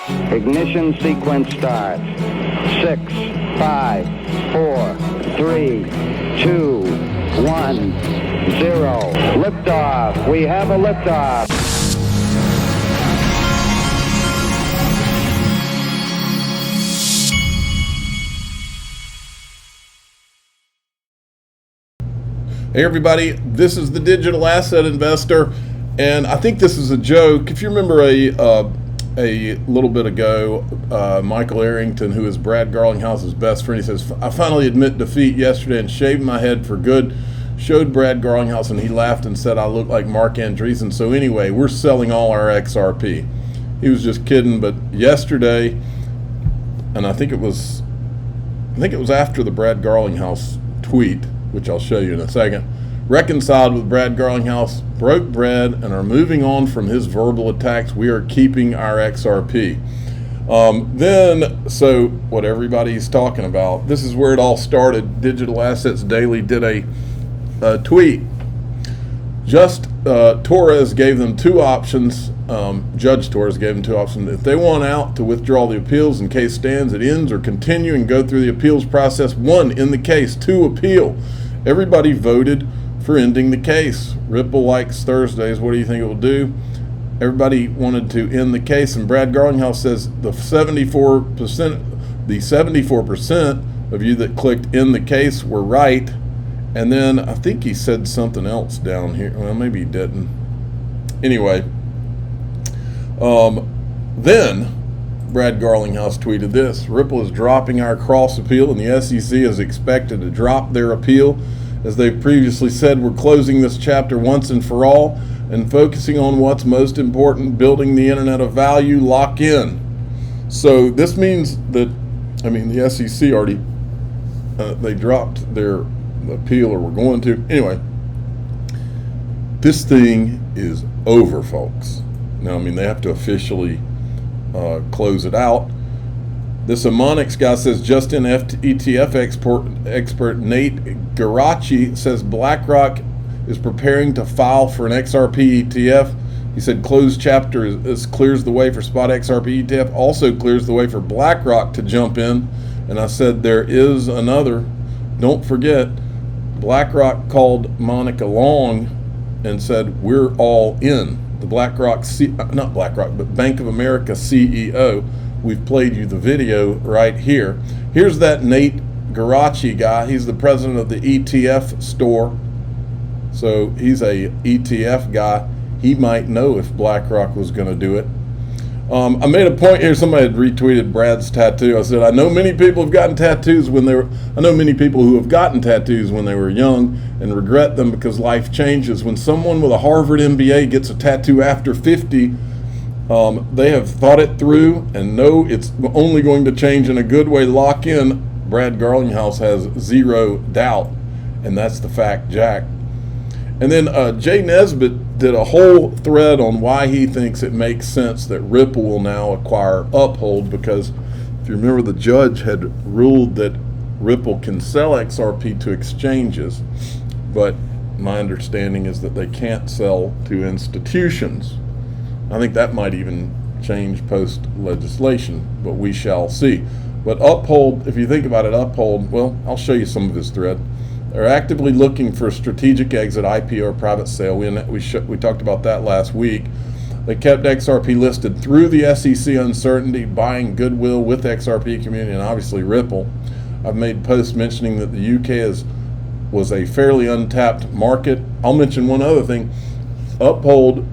Ignition sequence start. 6, 5, 4, 3, 2, 1, 0. Liftoff. We have a liftoff. Hey everybody, this is the Digital Asset Investor, and I think this is a joke. If you remember a little bit ago, Michael Arrington, who is Brad Garlinghouse's best friend, he says, I finally admit defeat yesterday and shaved my head for good. Showed Brad Garlinghouse and he laughed and said I look like Mark Andreessen. So anyway, we're selling all our XRP. He was just kidding, but yesterday, and I think it was after the Brad Garlinghouse tweet, which I'll show you in a second, reconciled with Brad Garlinghouse, broke bread, and are moving on from his verbal attacks. We are keeping our XRP. So what everybody's talking about, this is where it all started. Digital Assets Daily did a tweet. Torres gave them two options. Judge Torres gave them two options. If they want out, to withdraw the appeals in case stands, it ends, or continue and go through the appeals process. 1, in the case. 2, appeal. Everybody voted for ending the case. Ripple likes Thursdays. What do you think it will do? Everybody wanted to end the case, and Brad Garlinghouse says the 74% of you that clicked end the case were right. And then I think he said something else down here. Well, maybe he didn't. Anyway, then Brad Garlinghouse tweeted this: Ripple is dropping our cross appeal, and the SEC is expected to drop their appeal. As they've previously said, we're closing this chapter once and for all and focusing on what's most important, building the internet of value. Lock in. So this means that, the SEC already, they dropped their appeal, or were going to. Anyway, this thing is over, folks. Now, they have to officially close it out. This Amonix guy says, just in ETF expert Nate Garachi says BlackRock is preparing to file for an XRP ETF. He said closed chapter is clears the way for spot XRP ETF, also clears the way for BlackRock to jump in. And I said there is another. Don't forget, BlackRock called Monica Long and said we're all in. The Bank of America CEO. We've played you the video right here. Here's that Nate Garachi guy. He's the president of the ETF store. So he's a ETF guy. He might know if BlackRock was going to do it. I made a point here. Somebody had retweeted Brad's tattoo. I said, I know many people who have gotten tattoos when they were young and regret them because life changes. When someone with a Harvard MBA gets a tattoo after 50, they have thought it through and know it's only going to change in a good way. Lock in. Brad Garlinghouse has zero doubt, and that's the fact, Jack. And then Jay Nesbitt did a whole thread on why he thinks it makes sense that Ripple will now acquire Uphold, because if you remember, the judge had ruled that Ripple can sell XRP to exchanges, but my understanding is that they can't sell to institutions. I think that might even change post-legislation, but we shall see. But Uphold, if you think about it, Uphold, well, I'll show you some of his thread. They're actively looking for a strategic exit, IPO, or private sale. We talked about that last week. They kept XRP listed through the SEC uncertainty, buying goodwill with the XRP community, and obviously Ripple. I've made posts mentioning that the UK was a fairly untapped market. I'll mention one other thing. Uphold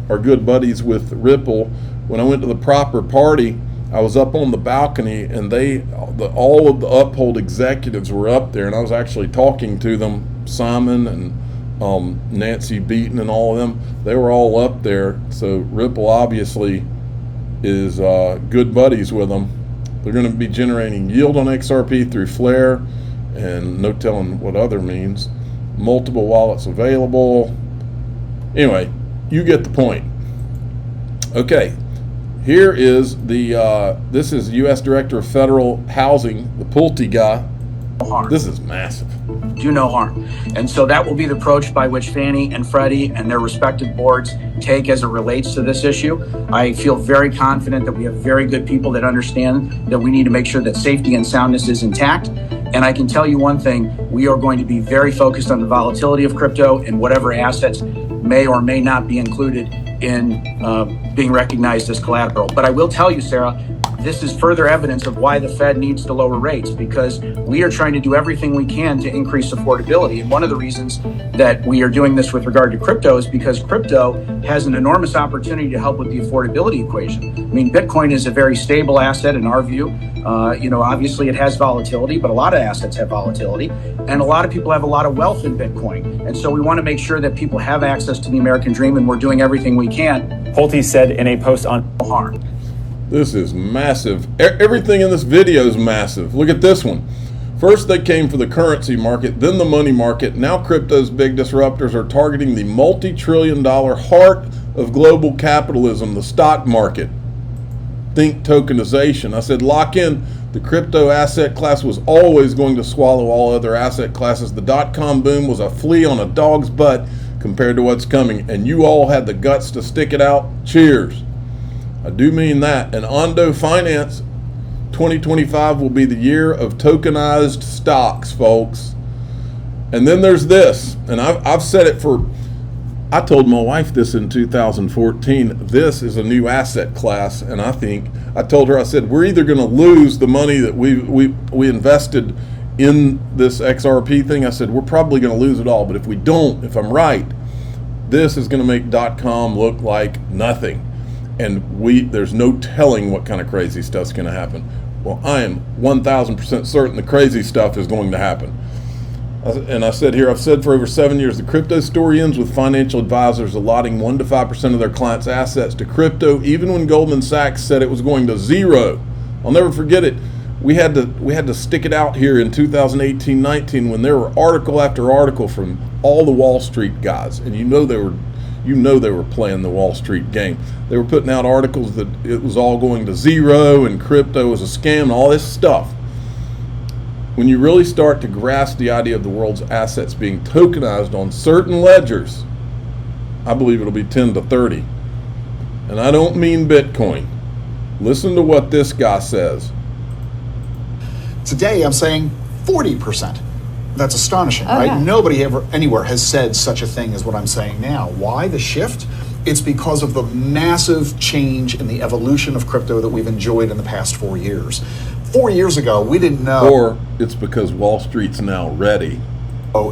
are good buddies with Ripple. When I went to the proper party, I was up on the balcony, and all of the Uphold executives were up there, and I was actually talking to them. Simon and Nancy Beaton and all of them, they were all up there. So Ripple obviously is good buddies with them. They're going to be generating yield on XRP through Flare, and no telling what other means. Multiple wallets available. Anyway, you get the point. Okay. Here is this is U.S. Director of Federal Housing, the Pulte guy. harm. This is massive. Do no harm. And so that will be the approach by which Fannie and Freddie and their respective boards take as it relates to this issue. I feel very confident that we have very good people that understand that we need to make sure that safety and soundness is intact. And I can tell you one thing, we are going to be very focused on the volatility of crypto and whatever assets may or may not be included in being recognized as collateral. But I will tell you, Sarah, this is further evidence of why the Fed needs to lower rates, because we are trying to do everything we can to increase affordability. And one of the reasons that we are doing this with regard to crypto is because crypto has an enormous opportunity to help with the affordability equation. I mean, Bitcoin is a very stable asset in our view. Obviously it has volatility, but a lot of assets have volatility. And a lot of people have a lot of wealth in Bitcoin. And so we want to make sure that people have access to the American dream, and we're doing everything we can. Pulte said in a post on harm. This is massive. Everything in this video is massive. Look at this one. First they came for the currency market, then the money market. Now crypto's big disruptors are targeting the multi-trillion-dollar heart of global capitalism, the stock market. Think tokenization. I said lock in. The crypto asset class was always going to swallow all other asset classes. The dot-com boom was a flea on a dog's butt compared to what's coming, and you all had the guts to stick it out. Cheers. I do mean that. And Ondo Finance 2025 will be the year of tokenized stocks, folks. And then there's this, and I've said it I told my wife this in 2014, this is a new asset class, and I told her, I said, we're either going to lose the money that we invested in this XRP thing. I said, we're probably going to lose it all, but if we don't, if I'm right, this is going to make .com look like nothing. And there's no telling what kind of crazy stuff's going to happen. Well, I am 1,000% certain the crazy stuff is going to happen. And I said here, I've said for over 7 years, the crypto story ends with financial advisors allotting 1 to 5% of their clients' assets to crypto, even when Goldman Sachs said it was going to zero. I'll never forget it. We had to stick it out here in 2018-19 when there were article after article from all the Wall Street guys, and you know they were playing the Wall Street game. They were putting out articles that it was all going to zero and crypto was a scam and all this stuff. When you really start to grasp the idea of the world's assets being tokenized on certain ledgers, I believe it'll be 10 to 30. And I don't mean Bitcoin. Listen to what this guy says. Today I'm saying 40%. That's astonishing, Oh, right? yeah. Nobody ever anywhere has said such a thing as what I'm saying now. Why the shift? It's because of the massive change in the evolution of crypto that we've enjoyed in the past 4 years. 4 years ago, we didn't know Or it's because Wall Street's now ready.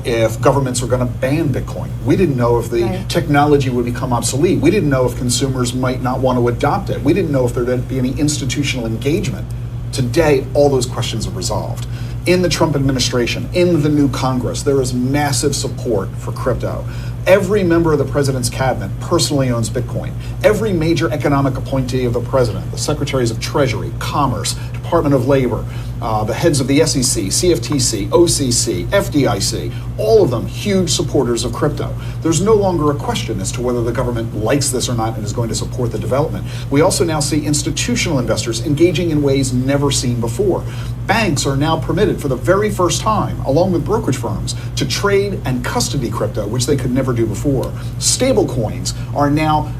if governments were going to ban Bitcoin. We didn't know if the Right. technology would become obsolete. We didn't know if consumers might not want to adopt it. We didn't know if there'd be any institutional engagement. Today, all those questions are resolved. In the Trump administration, in the new Congress, there is massive support for crypto. Every member of the president's cabinet personally owns Bitcoin. Every major economic appointee of the president, the secretaries of Treasury, Commerce, Department of Labor, the heads of the SEC, CFTC, OCC, FDIC, all of them huge supporters of crypto. There's no longer a question as to whether the government likes this or not and is going to support the development. We also now see institutional investors engaging in ways never seen before. Banks are now permitted for the very first time, along with brokerage firms, to trade and custody crypto, which they could never do before. Stablecoins are now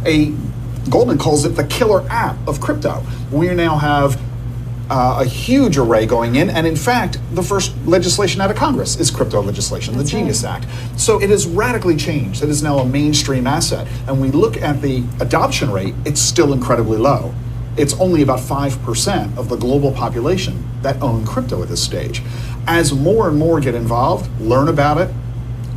Goldman calls it the killer app of crypto. We now have a huge array going in, and in fact, the first legislation out of Congress is crypto legislation, the Genius Act. So it has radically changed. It is now a mainstream asset. And we look at the adoption rate, it's still incredibly low. It's only about 5% of the global population that own crypto at this stage. As more and more get involved, learn about it,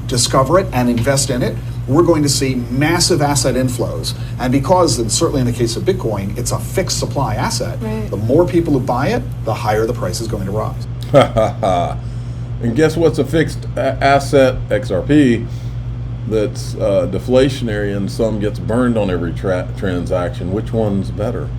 discover it, and invest in it, we're going to see massive asset inflows. And because, and certainly in the case of Bitcoin, it's a fixed supply asset, Right. the more people who buy it, the higher the price is going to rise. And guess what's a fixed asset? XRP. That's deflationary and some gets burned on every transaction. Which one's better?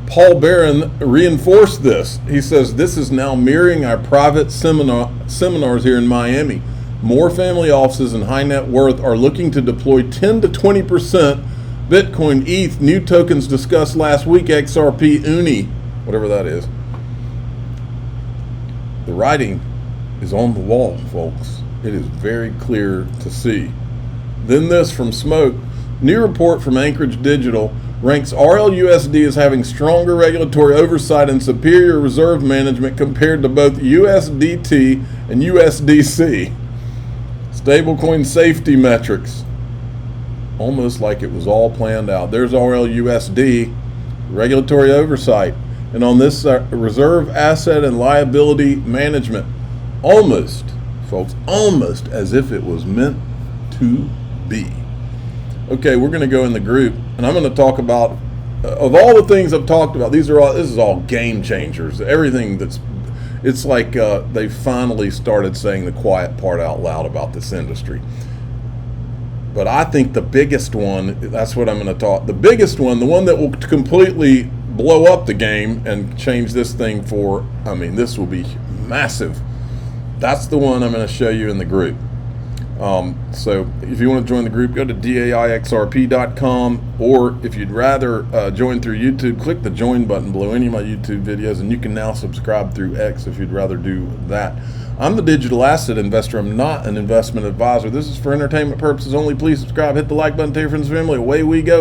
Paul Barron reinforced this. He says, this is now mirroring our private seminars here in Miami. More family offices and high net worth are looking to deploy 10 to 20% Bitcoin, ETH, new tokens discussed last week, XRP, UNI, whatever that is. The writing is on the wall, folks. It is very clear to see. Then this from Smoke. New report from Anchorage Digital ranks RLUSD as having stronger regulatory oversight and superior reserve management compared to both USDT and USDC. Stablecoin safety metrics. Almost like it was all planned out. There's RLUSD, regulatory oversight. And on this reserve asset and liability management, almost, folks, almost as if it was meant to be. Okay, we're going to go in the group, and I'm going to talk about, of all the things I've talked about, this is all game changers. Everything it's like they finally started saying the quiet part out loud about this industry. But I think the biggest one, that's what I'm going to talk, the biggest one, the one that will completely blow up the game and change this thing for, I mean, this will be massive. That's the one I'm going to show you in the group. So if you want to join the group, go to daixrp.com, or if you'd rather join through YouTube, click the join button below any of my YouTube videos, and you can now subscribe through X if you'd rather do that. I'm the digital asset investor. I'm not an investment advisor. This is for entertainment purposes only. Please subscribe, hit the like button, tell your friends and family. Away we go.